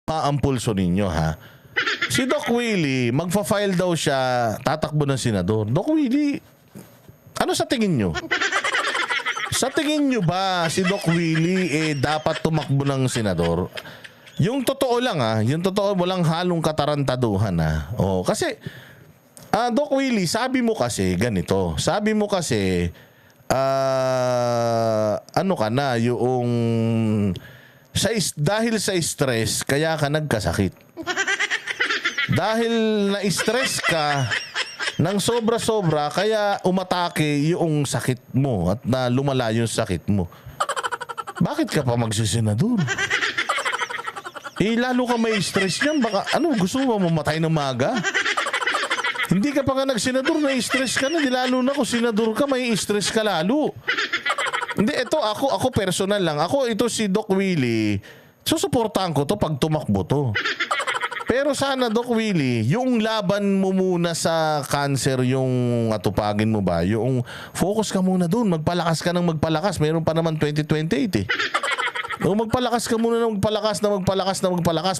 ang pulso ninyo, ha? Si Doc Willie, magfa-file daw siya, tatakbo ng senador. Doc Willie, ano sa tingin nyo? Sa tingin nyo ba si Doc Willie dapat tumakbo ng senador? Yung totoo lang, yung totoo, walang halong katarantaduhan, kasi Doc Willie, sabi mo kasi ganito. Sabi mo kasi ano ka na yung dahil sa stress kaya ka nagkasakit. Dahil na-stress ka ng sobra-sobra kaya umatake yung sakit mo at na lumala yung sakit mo. Bakit ka pa magsisenador? Lalo ka may stress niyan. Baka, gusto mo mamatay ng maga? Hindi ka pa nga nagsenador, na-stress ka na. Lalo na kung senador ka, may stress ka lalo. Hindi, ito ako personal lang. Ito si Doc Willie, susuportahan ko to pag tumakbo to. Pero sana, Doc Willie, yung laban mo muna sa cancer, yung atupagin mo ba, yung focus ka muna dun, magpalakas ka ng magpalakas. Meron pa naman 2028 No, magpalakas ka muna ng magpalakas,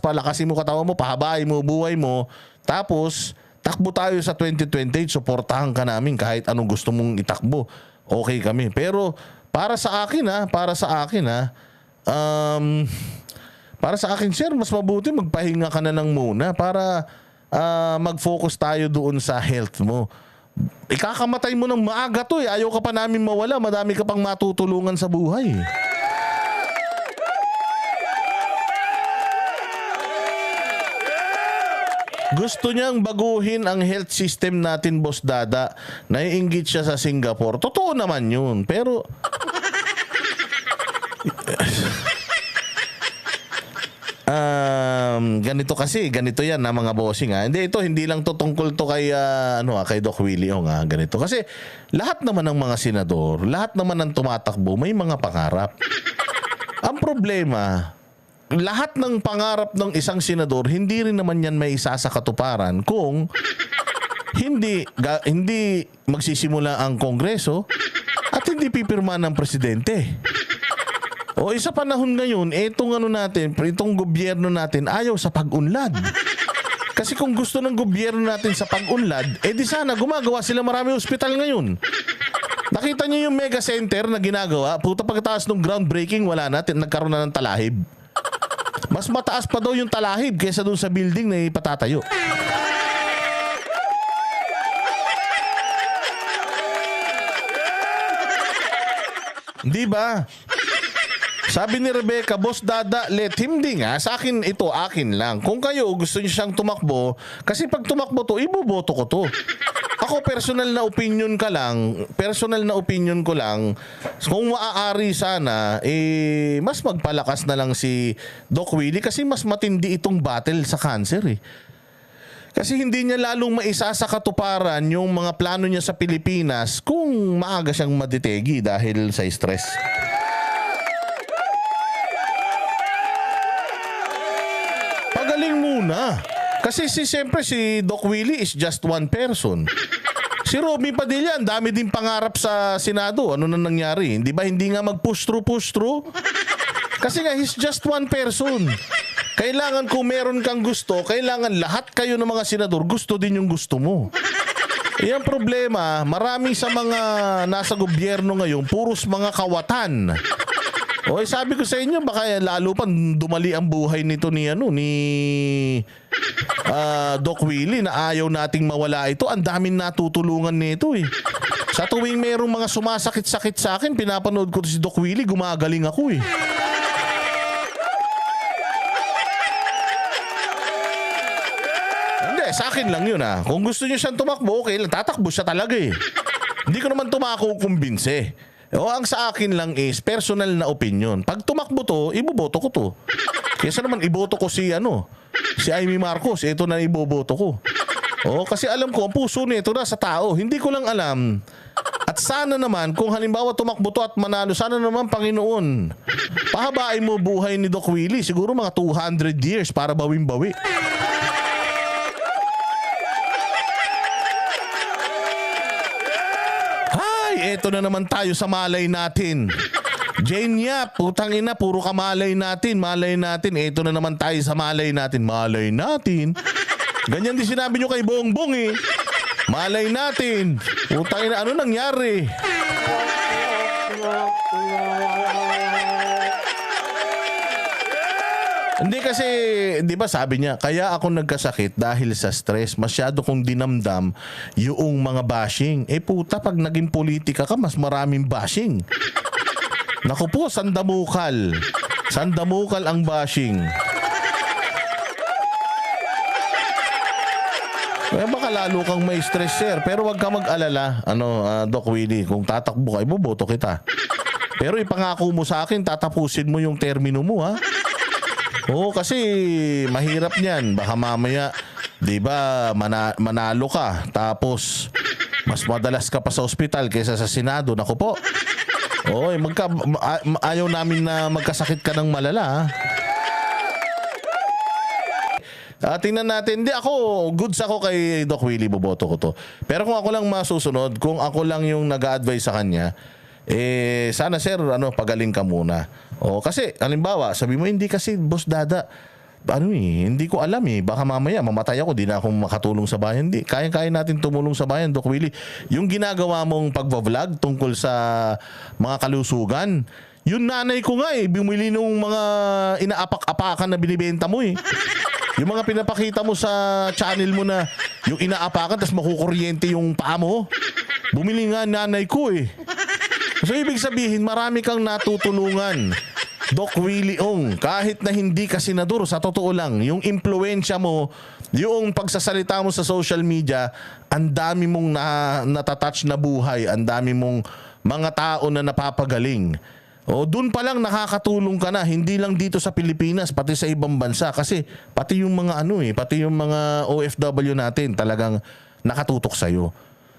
palakasin mo katawan mo, pahabain mo buhay mo. Tapos, takbo tayo sa 2028, suportahan ka namin kahit anong gusto mong itakbo. Okay kami. Pero para sa akin, para sa akin, sir, mas mabuti magpahinga ka na lang muna para mag-focus tayo doon sa health mo. Ikakamatay mo ng maaga to. Ayaw ka pa namin mawala. Madami ka pang matutulungan sa buhay. Gusto niyang baguhin ang health system natin, Boss Dada. Naiinggit siya sa Singapore. Totoo naman yun. Pero ganito yan na mga bossing, Hindi, hindi lang to tungkol to kay kay Doc Willie ganito. Kasi lahat naman ng mga senador, lahat naman ng tumatakbo may mga pangarap. Ang problema, lahat ng pangarap ng isang senador, hindi rin naman yan may isa sa katuparan kung hindi magsisimula ang Kongreso at hindi pipirma ng presidente. O sa panahon ngayon, itong gobyerno natin ayaw sa pag-unlad. Kasi kung gusto ng gobyerno natin sa pag-unlad, di sana gumagawa sila maraming ospital ngayon. Nakita niyo yung mega center na ginagawa, pagkataas ng groundbreaking, wala na, nagkaroon na ng talahib. Mas mataas pa daw yung talahib kaysa doon sa building na ipatatayo. Di ba? Sabi ni Rebecca, Boss Dada, let him sa akin akin lang. Kung kayo gusto niyo siyang tumakbo, kasi pag tumakbo to, iboboto ko to. Ako personal na opinion ko lang, kung maaari sana, mas magpalakas na lang si Doc Willie kasi mas matindi itong battle sa cancer Kasi hindi niya lalong maisa sa katuparan yung mga plano niya sa Pilipinas kung maaga siyang maditegi dahil sa stress. Pagaling muna. Kasi siyempre si Doc Willie is just one person. Si Robby Padilla, ang dami din pangarap sa Senado. Ano na nangyari? Hindi ba hindi nga mag-push through? Kasi nga, he's just one person. Kailangan kung meron kang gusto, kailangan lahat kayo ng mga senador gusto din yung gusto mo. Ang problema, marami sa mga nasa gobyerno ngayon, puros mga kawatan. Sabi ko sa inyo, baka lalo pa dumali ang buhay nito ni Doc Willie na ayaw nating mawala ito. Ang daming natutulungan nito Sa tuwing merong mga sumasakit-sakit sa akin, pinapanood ko si Doc Willie, gumagaling ako Hindi, sa akin lang yun Kung gusto niyo siyang tumakbo, okay lang, tatakbo siya talaga Hindi ko naman kumbinse. Ang sa akin lang is personal na opinion. Pag tumakbo to, iboboto ko to. Kaysa naman iboto ko si Amy Marcos, ito na iboboto ko. Kasi alam ko, ang puso nito na sa tao. Hindi ko lang alam. At sana naman, kung halimbawa tumakbo to at manalo, sana naman, Panginoon, pahabain mo buhay ni Doc Willie. Siguro mga 200 years para bawing-bawi. Eto na naman tayo sa malay natin. Jane Yap, putang ina, puro ka malay natin. Ito na naman tayo sa malay natin. Ganyan din sinabi nyo kay Bongbong eh. Malay natin. Putang ina, ano nangyari? Hindi kasi, di ba sabi niya, kaya ako nagkasakit dahil sa stress, masyado kong dinamdam yung mga bashing. Puta, pag naging politika ka, mas maraming bashing. Naku po, sandamukal. Sandamukal ang bashing. Kaya baka lalo kang may stress, sir. Pero wag ka mag-alala, Doc Willie, kung tatakbo ka, iboboto kita. Pero ipangako mo sa akin, tatapusin mo yung termino mo, ha? Oo, kasi mahirap niyan. Baka mamaya, di ba, manalo ka. Tapos, mas madalas ka pa sa ospital kaysa sa Senado. Naku po. Oo, ayaw namin na magkasakit ka ng malala. Tingnan natin. Hindi ako, goods ako kay Doc Willie, boboto ko to. Pero kung ako lang masusunod, kung ako lang yung nag-a-advise sa kanya, sana sir, pagaling ka muna. Kasi, halimbawa, sabi mo, hindi kasi, Boss Dada, hindi ko alam baka mamaya mamatay ako, di na akong makatulong sa bayan. Hindi, kaya natin tumulong sa bayan, Doc Willie. Yung ginagawa mong pagbablog tungkol sa mga kalusugan, yung nanay ko nga bumili nung mga inaapak-apakan na binibenta mo Yung mga pinapakita mo sa channel mo na yung inaapakan tapos makukuryente yung paa mo, bumili nga nanay ko So ibig sabihin, marami kang natutulungan. Doc Willie Ong, kahit na hindi ka senador, sa totoo lang, yung impluensya mo, yung pagsasalita mo sa social media, ang dami mong natatouch na buhay, ang dami mong mga tao na napapagaling. Doon pa lang nakakatulong ka na, hindi lang dito sa Pilipinas, pati sa ibang bansa. Kasi pati yung mga pati yung mga OFW natin talagang nakatutok sa'yo.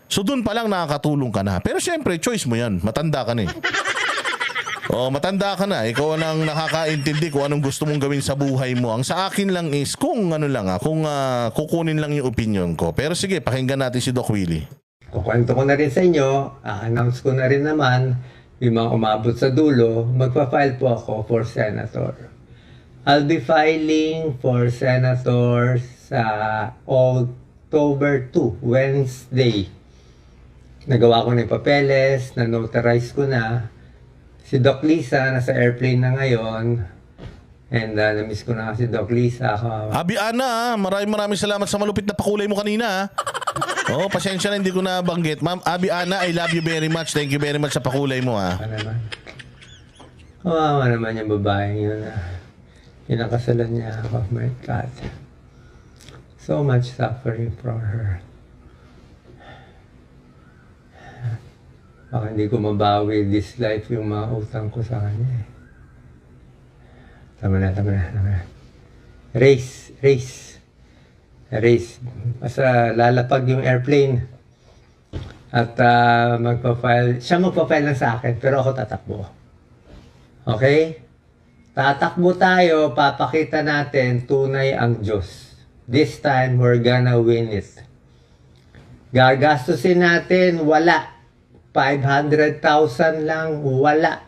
So doon pa lang nakakatulong ka na. Pero syempre, choice mo yan. Matanda ka na matanda ka na. Ikaw ang nakakaintindi kung anong gusto mong gawin sa buhay mo. Ang sa akin lang is kung kung kukunin lang yung opinion ko. Pero sige, pakinggan natin si Doc Willie. Kukwento ko na rin sa inyo, announce ko na rin naman, yung mga umabot sa dulo, magpa-file po ako for senator. I'll be filing for senator sa October 2, Wednesday. Nagawa ko na yung papeles, na-notarize ko na. Si Doc Lisa, nasa airplane na ngayon. And na-miss ko na si Doc Lisa. Abi Ana, maraming salamat sa malupit na pakulay mo kanina. Pasensya na hindi ko nabanggit. Ma'am Abi Ana, I love you very much. Thank you very much sa pakulay mo Kawawa naman yung babae yun pinakasalan niya ako. My God. So much suffering for her. Baka hindi ko mabawi this life yung mga utang ko sa kanya. Tama na. Race. Basta lalapag yung airplane. At siya magpa-file lang sa akin, pero ako tatakbo. Okay? Tatakbo tayo, papakita natin tunay ang Diyos. This time, we're gonna win it. Gagastusin natin, wala. 500,000 lang, wala.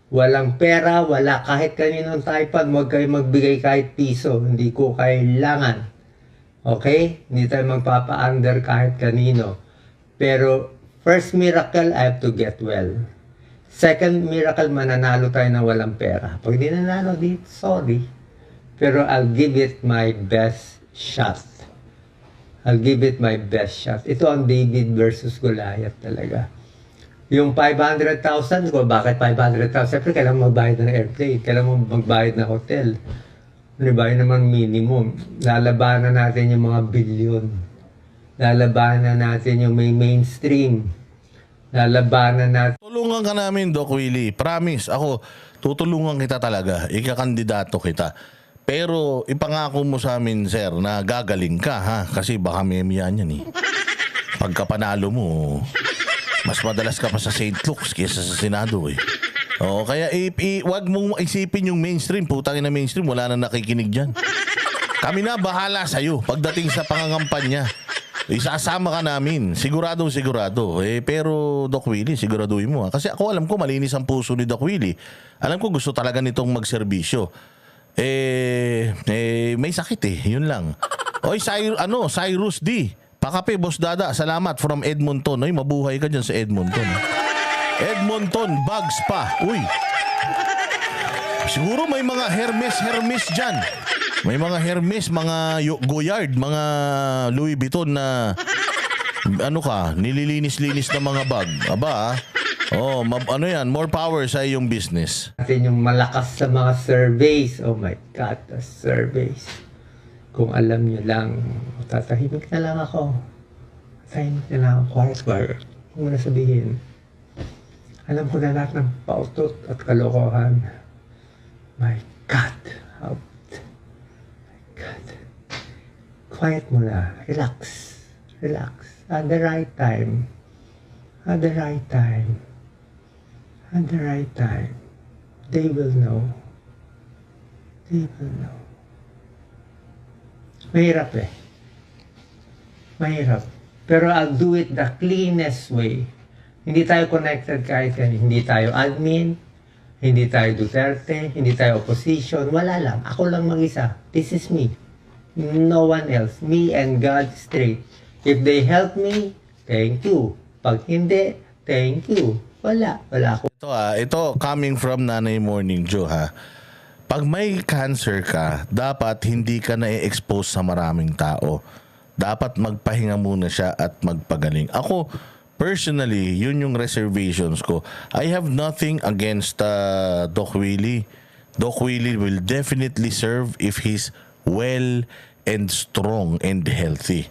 Walang pera, wala kahit kaninong typad, huwag kayo magbigay kahit piso. Hindi ko kailangan. Okay? Hindi tayo magpapa-under kahit kanino. Pero, first miracle, I have to get well. Second miracle, mananalo tayo na walang pera. Pag di nanalo, sorry. Pero I'll give it my best shot. Ito ang David versus Goliath talaga. Yung 500,000 ko, bakit 500,000? Siyempre, kailangan magbayad ng airplane. Kailangan magbayad ng hotel. Diba? Yun naman minimum. Lalabanan natin yung mga bilyon. Lalabanan natin yung may mainstream. Lalabanan natin. Tulungan ka namin, Doc Willie. Promise, ako, tutulungan kita talaga. Ikakandidato kita. Pero ipangako mo sa amin, sir, na gagaling ka, ha? Kasi baka may yan Pagka panalo mo, mas madalas ka pa sa St. Luke's kaysa sa Senado kaya wag mong isipin yung mainstream. Putangin na mainstream, wala na nakikinig dyan. Kami na bahala sa'yo pagdating sa pangangampanya. Isasama ka namin. Sigurado. Pero Doc Willie, siguraduhin mo. Kasi ako alam ko malinis ang puso ni Doc Willie. Alam ko gusto talaga nitong magserbisyo. May sakit Yun lang. Oy, Cyrus D. Pakape, Boss Dada. Salamat from Edmonton. Oy, mabuhay ka dyan sa Edmonton. Edmonton, Bugs pa. Uy. Siguro may mga Hermes dyan. May mga Hermes, mga Goyard, mga Louis Vuitton na nililinis-linis na mga bag. Aba, yan, more power sa iyong business. Natin yung malakas sa mga surveys. Oh my God, the surveys. Kung alam nyo lang, tatahimik na lang ako. Tatahimik na lang ako. Quiet. Huwag mo na sabihin. Alam ko na lahat ng pautot at kalokohan. My God. How... My God. Quiet mo na. Relax. At the right time. They will know. Mahirap. Pero I'll do it the cleanest way. Hindi tayo connected kahit yan. Hindi tayo admin. Hindi tayo Duterte. Hindi tayo opposition. Wala lang. Ako lang mag-isa. This is me. No one else. Me and God straight. If they help me, thank you. Pag hindi, thank you. Wala ako. Ito coming from Nanay Morning Joe Pag may cancer ka, dapat hindi ka na-expose sa maraming tao. Dapat magpahinga muna siya at magpagaling. Ako, personally, yun yung reservations ko. I have nothing against Doc Willie. Doc Willie will definitely serve if he's well and strong and healthy.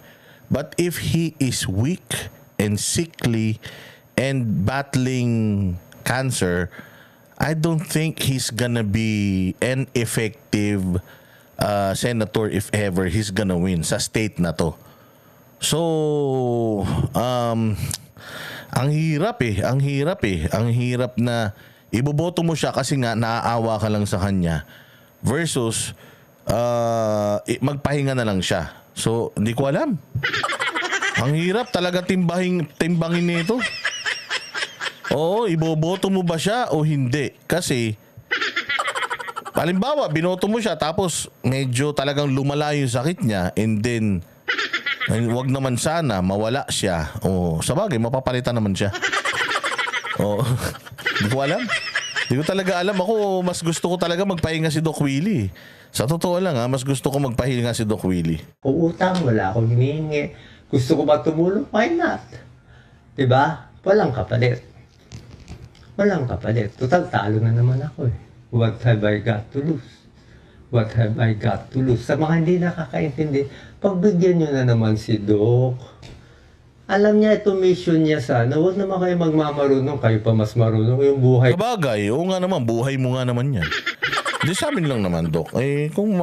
But if he is weak and sickly and battling cancer, I don't think he's gonna be an effective senator if ever he's gonna win sa state na to. So, ang hirap Ang hirap na iboboto mo siya kasi nga naaawa ka lang sa kanya versus magpahinga na lang siya. So, hindi ko alam. Ang hirap talaga timbangin nito. Oo, iboboto mo ba siya o hindi? Kasi, halimbawa, binoto mo siya tapos medyo talagang lumala yung sakit niya and then, wag naman sana, mawala siya. O, sabagay, mapapalitan naman siya. O, hindi ko alam. Hindi ko talaga alam. Ako, mas gusto ko talaga magpahinga si Doc Willie. Sa totoo lang mas gusto ko magpahinga si Doc Willie. Utang, wala akong hinihingi. Gusto ko ba tumulong? Why not? Diba? Walang kapalit. Total, talo na naman ako What have I got to lose? Sa mga hindi nakakaintindi, pagbigyan nyo na naman si Doc. Alam niya ito mission niya sana. Huwag naman kayo magmamarunong. Kayo pa mas marunong yung buhay. Sabagay, oo nga naman, buhay mo nga naman yan. Di sa amin lang naman, Doc. Kung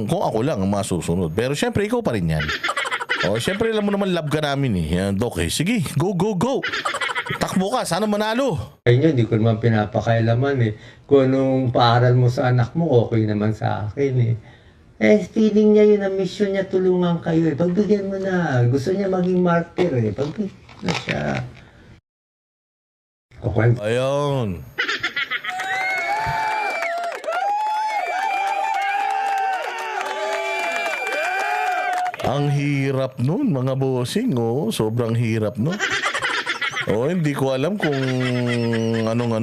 ako lang ang masusunod. Pero syempre, ikaw pa rin yan. Syempre, alam mo naman, love ka namin Doc, sige, go. Takbo ka, sana manalo. Kaya hindi ko naman pinapakailaman Kung anong paaral mo sa anak mo, okay naman sa akin feeling niya yun ang mission niya, tulungan kayo Pagbigyan mo na. Gusto niya maging martyr Pagbigyan na siya. Okay. Ayun. Ang hirap nun, mga bossing. Sobrang hirap nun. Hindi ko alam kung anong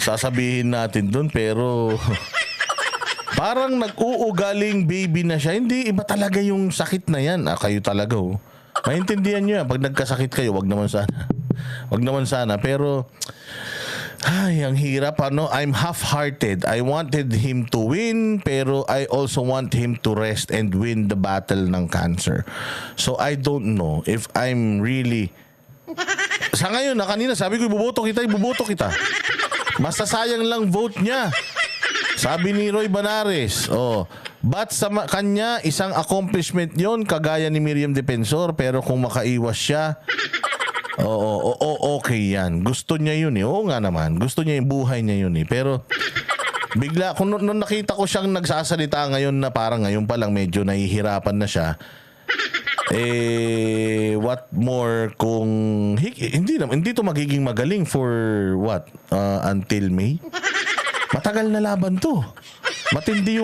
sasabihin natin dun, pero parang nag-uugaling baby na siya. Hindi, iba talaga yung sakit na yan. Kayo talaga maintindihan nyo yan. Pag nagkasakit kayo, wag naman sana. Pero, ang hirap I'm half-hearted. I wanted him to win, pero I also want him to rest and win the battle ng cancer. So I don't know if I'm really... Sa ngayon, kanina sabi ko, ibuboto kita. Masasayang lang vote niya. Sabi ni Roy Banares, but sa kanya, isang accomplishment yon kagaya ni Miriam Defensor, pero kung makaiwas siya, okay yan. Gusto niya yun Oo nga naman. Gusto niya yung buhay niya yun Pero, bigla, kung nung nakita ko siyang nagsasalita ngayon na parang ngayon pa lang medyo nahihirapan na siya, what more kung hindi to magiging magaling for what? Until May? Matagal na laban to. Matindi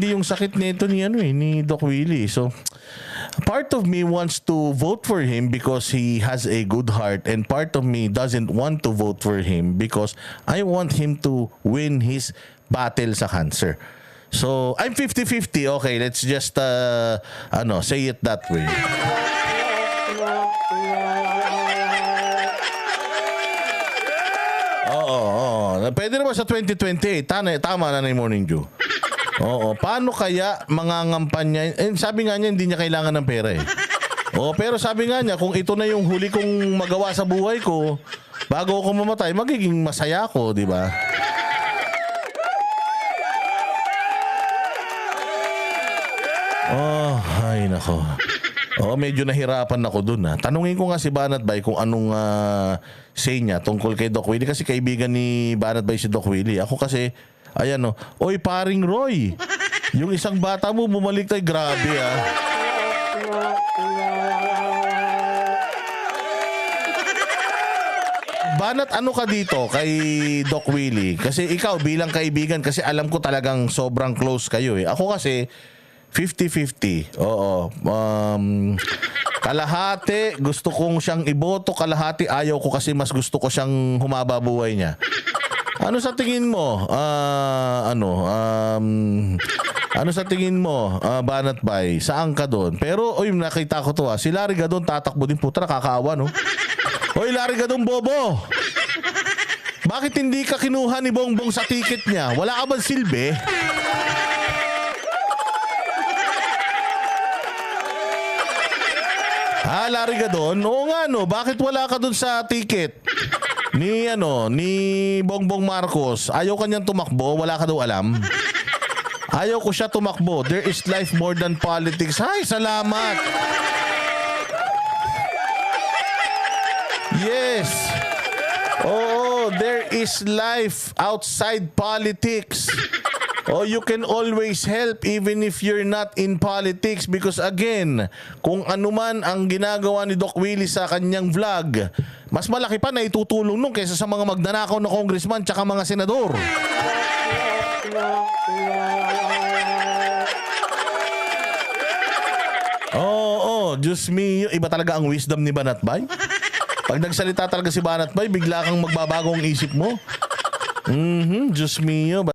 yung sakit nito ni Doc Willie. So, part of me wants to vote for him because he has a good heart, and part of me doesn't want to vote for him because I want him to win his battle sa cancer. So, I'm 50-50. Okay, let's just say it that way. Oo. Pwede naman sa 2028. Tama na yung Morning Dew. Oo. Paano kaya mangangampanya? Sabi nga niya, hindi niya kailangan ng pera eh. Pero sabi nga niya, kung ito na yung huli kong magawa sa buhay ko, bago ako mamatay, magiging masaya ako, di ba? Ay nako. Medyo nahirapan ako dun. Tanungin ko nga si Banat Bay kung anong say niya tungkol kay Doc Willie, kasi kaibigan ni Banat Bay si Doc Willie. Ako kasi, ayan oy paring Roy, yung isang bata mo bumalik tayo, grabe Banat, ano ka dito kay Doc Willie? Kasi ikaw bilang kaibigan, kasi alam ko talagang sobrang close kayo eh. Ako kasi 50-50. Oo. Kalahati gusto kong siyang iboto, kalahati ayaw ko kasi mas gusto ko siyang humaba buhay niya. Ano sa tingin mo? Ano sa tingin mo, Banat Bay? Saan ka doon? Pero, nakita ko to si Larry Gadon tatakbo din, putra, nakakaawa, no? Oy, Larry Gadon, bobo! Bakit hindi ka kinuha ni Bongbong sa ticket niya? Wala ka bang silbi? Larry Gadon? Oo nga, no? Bakit wala ka dun sa ticket? Ni Bongbong Marcos. Ayaw kanyang tumakbo, wala ka daw alam. Ayaw ko siya tumakbo. There is life more than politics. Ay, salamat. Yes. Oo, there is life outside politics. You can always help even if you're not in politics, because again, kung ano man ang ginagawa ni Doc Willie sa kanyang vlog, mas malaki pa na itutulong nung kaysa sa mga magnanakaw na congressman tsaka mga senador. Diyos me, iba talaga ang wisdom ni Banat Bay. Pag nagsalita talaga si Banat Bay, bigla kang magbabago ang isip mo. Diyos me,